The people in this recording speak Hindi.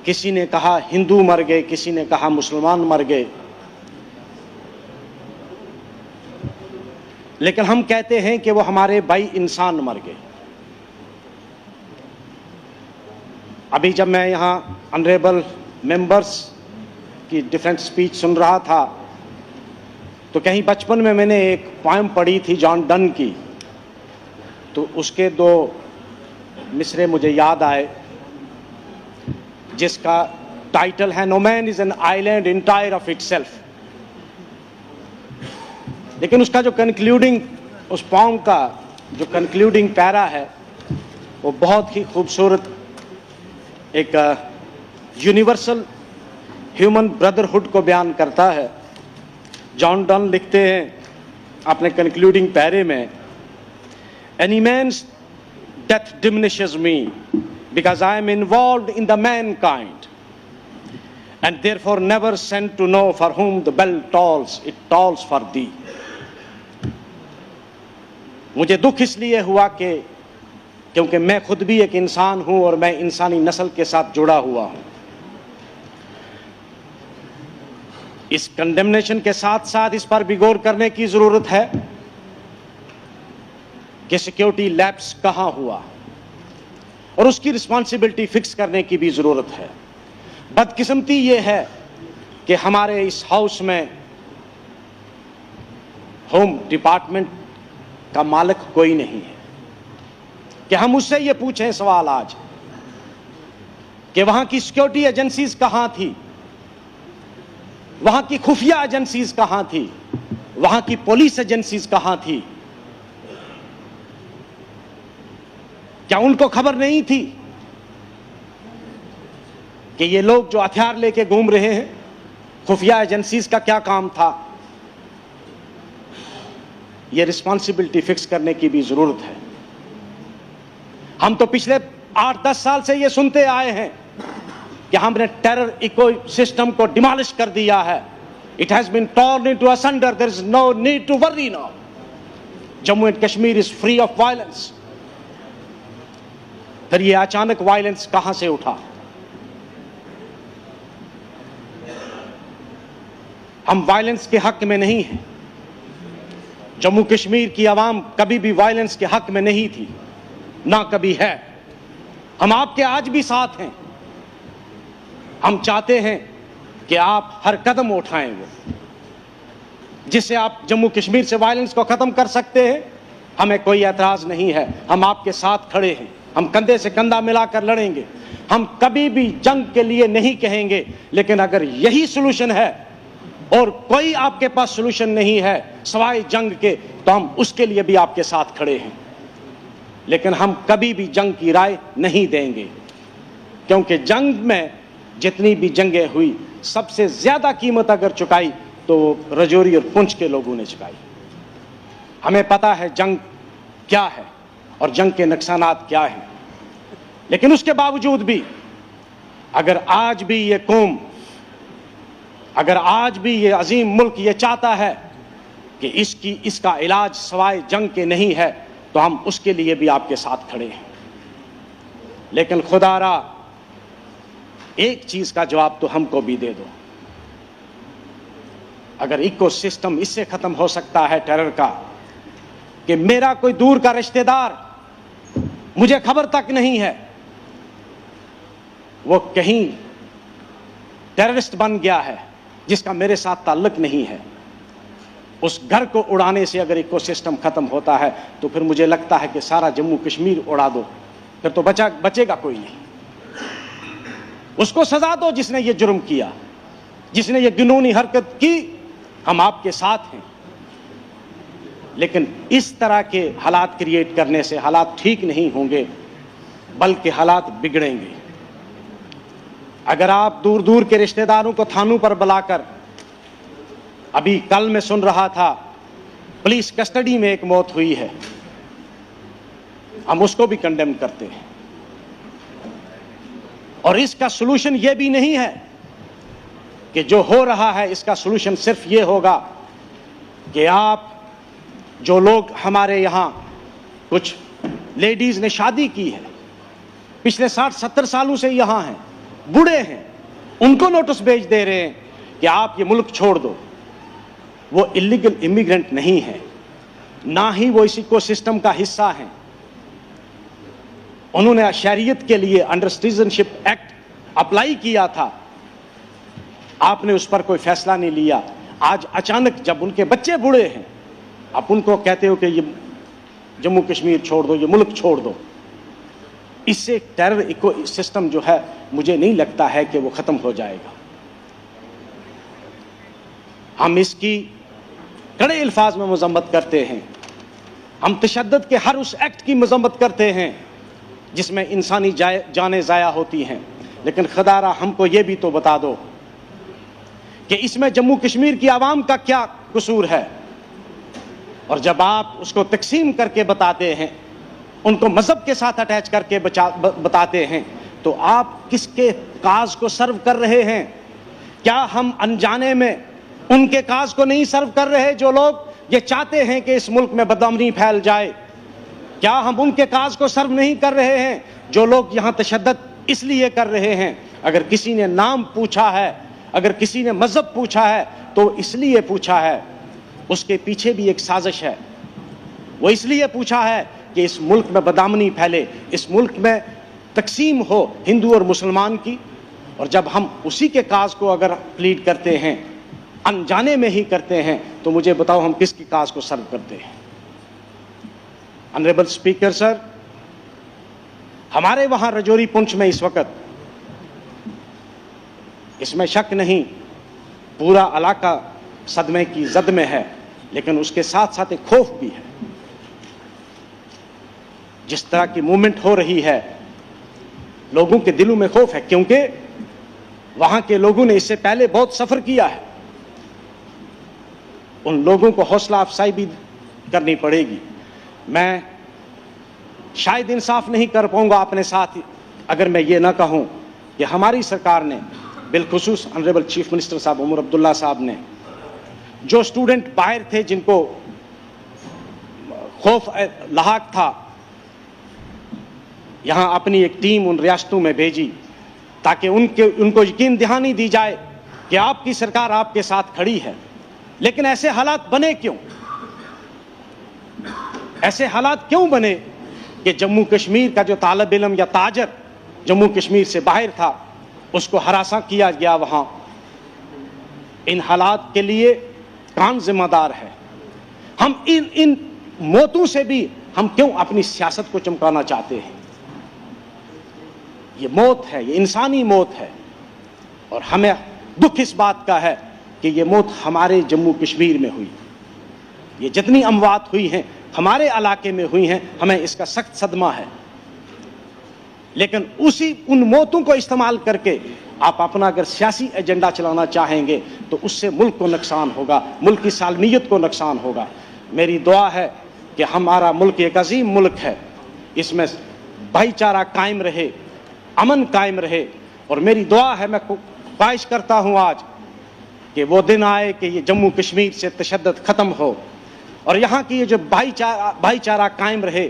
किसी ने कहा हिंदू मर गए, किसी ने कहा मुसलमान मर गए, लेकिन हम कहते हैं कि वो हमारे भाई इंसान मर गए। अभी जब मैं यहां ऑनरेबल मेंबर्स की डिफरेंट स्पीच सुन रहा था तो कहीं बचपन में मैंने एक पोएम पढ़ी थी जॉन डन की, तो उसके 2 मिसरे मुझे याद आए जिसका टाइटल है no man is an island entire of itself. लेकिन उसका जो कंक्लूडिंग, उस पोएम का जो कंक्लूडिंग पैरा है वो बहुत ही खूबसूरत एक यूनिवर्सल ह्यूमन ब्रदरहुड को बयान करता है। जॉन डन लिखते हैं अपने कंक्लूडिंग पैरे में, any man's death diminishes me because I am involved in the mankind and therefore never send to know for whom the bell tolls, it tolls for thee। मुझे दुख इसलिए हुआ कि क्योंकि मैं खुद भी एक इंसान हूं और मैं इंसानी नस्ल के साथ जुड़ा हुआ हूं। इस कंडेमनेशन के साथ साथ इस पर भी गौर करने की जरूरत है कि सिक्योरिटी लैप्स कहां हुआ और उसकी रिस्पांसिबिलिटी फिक्स करने की भी जरूरत है। बदकिस्मती यह है कि हमारे इस हाउस में होम डिपार्टमेंट का मालिक कोई नहीं है कि हम उससे ये पूछें सवाल आज कि वहां की सिक्योरिटी एजेंसीज कहां थी, वहां की खुफिया एजेंसीज कहां थी, वहां की पुलिस एजेंसीज कहां थी? क्या उनको खबर नहीं थी कि ये लोग जो हथियार लेके घूम रहे हैं, खुफिया एजेंसीज का क्या काम था? ये रिस्पांसिबिलिटी फिक्स करने की भी जरूरत है। हम तो पिछले 8-10 साल से ये सुनते आए हैं कि हमने टेरर इकोसिस्टम को डिमोलिश कर दिया है। It has been torn into asunder, there is no need to worry now. Jammu and Kashmir is free of violence. फिर ये अचानक वायलेंस कहां से उठा? हम वायलेंस के हक में नहीं हैं। जम्मू कश्मीर की आवाम कभी भी वायलेंस के हक में नहीं थी, ना कभी है। हम आपके आज भी साथ हैं। हम चाहते हैं कि आप हर कदम उठाएं वो जिससे आप जम्मू कश्मीर से वायलेंस को खत्म कर सकते हैं। हमें कोई एतराज नहीं है, हम आपके साथ खड़े हैं, हम कंधे से कंधा मिलाकर लड़ेंगे। हम कभी भी जंग के लिए नहीं कहेंगे, लेकिन अगर यही सॉल्यूशन है और कोई आपके पास सॉल्यूशन नहीं है सवाए जंग के, तो हम उसके लिए भी आपके साथ खड़े हैं। लेकिन हम कभी भी जंग की राय नहीं देंगे, क्योंकि जंग में जितनी भी जंगें हुई सबसे ज्यादा कीमत अगर चुकाई तो राजौरी और पुंछ के लोगों ने चुकाई। हमें पता है जंग क्या है और जंग के नुकसानात क्या हैं, लेकिन उसके बावजूद भी अगर आज भी ये कौम, अगर आज भी ये अजीम मुल्क ये चाहता है कि इसका इलाज सवाए जंग के नहीं है, तो हम उसके लिए भी आपके साथ खड़े हैं। लेकिन खुदारा एक चीज का जवाब तो हमको भी दे दो। अगर इकोसिस्टम इससे खत्म हो सकता है टेरर का कि मेरा कोई दूर का रिश्तेदार, मुझे खबर तक नहीं है, वो कहीं टेररिस्ट बन गया है जिसका मेरे साथ ताल्लुक नहीं है, उस घर को उड़ाने से अगर इकोसिस्टम खत्म होता है तो फिर मुझे लगता है कि सारा जम्मू कश्मीर उड़ा दो, फिर तो बचेगा कोई नहीं। उसको सजा दो जिसने ये जुर्म किया, जिसने ये घिनौनी हरकत की। हम आपके साथ हैं, लेकिन इस तरह के हालात क्रिएट करने से हालात ठीक नहीं होंगे, बल्कि हालात बिगड़ेंगे। अगर आप दूर दूर के रिश्तेदारों को थानों पर बुलाकर, अभी कल मैं सुन रहा था पुलिस कस्टडी में एक मौत हुई है, हम उसको भी कंडेम करते हैं। और इसका सलूशन यह भी नहीं है कि जो हो रहा है इसका सलूशन सिर्फ ये होगा कि आप, जो लोग हमारे यहां कुछ लेडीज ने शादी की है, पिछले 60-70 सालों से यहां हैं, बूढ़े हैं, उनको नोटिस भेज दे रहे हैं कि आप ये मुल्क छोड़ दो। वो इलीगल इमिग्रेंट नहीं है, ना ही वो इस इकोसिस्टम का हिस्सा हैं। उन्होंने शहरियत के लिए अंडर सिटीजनशिप एक्ट अप्लाई किया था, आपने उस पर कोई फैसला नहीं लिया। आज अचानक जब उनके बच्चे बूढ़े हैं, आप उनको कहते हो कि ये जम्मू कश्मीर छोड़ दो, ये मुल्क छोड़ दो। इससे टेरर इको सिस्टम जो है, मुझे नहीं लगता है कि वो खत्म हो जाएगा। हम इसकी कड़े अल्फाज में मजम्मत करते हैं। हम तशद्दुद के हर उस एक्ट की मजम्मत करते हैं जिसमें इंसानी जानें ज़ाया होती हैं, लेकिन खुदारा हमको ये भी तो बता दो कि इसमें जम्मू कश्मीर की आवाम का क्या कसूर है। और जब आप उसको तकसीम करके बताते हैं, उनको मजहब के साथ अटैच करके बताते हैं, तो आप किसके काज को सर्व कर रहे हैं? क्या हम अनजाने में उनके काज को नहीं सर्व कर रहे जो लोग ये चाहते हैं कि इस मुल्क में बदअमनी फैल जाए? क्या हम उनके काज को सर्व नहीं कर रहे हैं जो लोग यहाँ तशद्दुद इसलिए कर रहे हैं? अगर किसी ने नाम पूछा है, अगर किसी ने मजहब पूछा है, तो इसलिए पूछा है, उसके पीछे भी एक साजिश है। वो इसलिए पूछा है कि इस मुल्क में बदअमनी फैले, इस मुल्क में तकसीम हो हिंदू और मुसलमान की। और जब हम उसी के काज को अगर प्लीड करते हैं, अनजाने में ही करते हैं, तो मुझे बताओ हम किसकी काज को सर्व करते हैं? ऑनरेबल स्पीकर सर, हमारे वहां रजौरी पुंछ में इस वक्त, इसमें शक नहीं, पूरा इलाका सदमे की जद में है, लेकिन उसके साथ साथ एक खौफ भी है। जिस तरह की मूवमेंट हो रही है, लोगों के दिलों में खौफ है, क्योंकि वहां के लोगों ने इससे पहले बहुत सफर किया है। उन लोगों को हौसला अफजाई भी करनी पड़ेगी। मैं शायद इंसाफ नहीं कर पाऊंगा अपने साथ अगर मैं ये ना कहूं कि हमारी सरकार ने, बिलखुसूस ऑनरेबल चीफ मिनिस्टर साहब उमर अब्दुल्ला साहब ने, जो स्टूडेंट बाहर थे जिनको खौफ लाहक था, यहां अपनी एक टीम उन रियासतों में भेजी ताकि उनको यकीन दहानी दी जाए कि आपकी सरकार आपके साथ खड़ी है। लेकिन ऐसे हालात बने क्यों? ऐसे हालात क्यों बने कि जम्मू कश्मीर का जो तालिब इल्म या ताजर जम्मू कश्मीर से बाहर था, उसको हरासा किया गया वहां? इन हालात के लिए कौन जिम्मेदार है? हम इन मौतों से भी हम क्यों अपनी सियासत को चमकाना चाहते हैं? ये मौत है, ये इंसानी मौत है। और हमें दुख इस बात का है कि ये मौत हमारे जम्मू कश्मीर में हुई। ये जितनी अमवात हुई हैं हमारे इलाके में हुई हैं, हमें इसका सख्त सदमा है। लेकिन उन मौतों को इस्तेमाल करके आप अपना अगर सियासी एजेंडा चलाना चाहेंगे तो उससे मुल्क को नुकसान होगा, मुल्क की सालमियत को नुकसान होगा। मेरी दुआ है कि हमारा मुल्क एक अजीम मुल्क है, इसमें भाईचारा कायम रहे, अमन कायम रहे। और मेरी दुआ है, मैं ख्वाहिश करता हूँ आज कि वो दिन आए कि ये जम्मू कश्मीर से तशद्दुद ख़त्म हो और यहाँ की ये जो भाईचारा कायम रहे।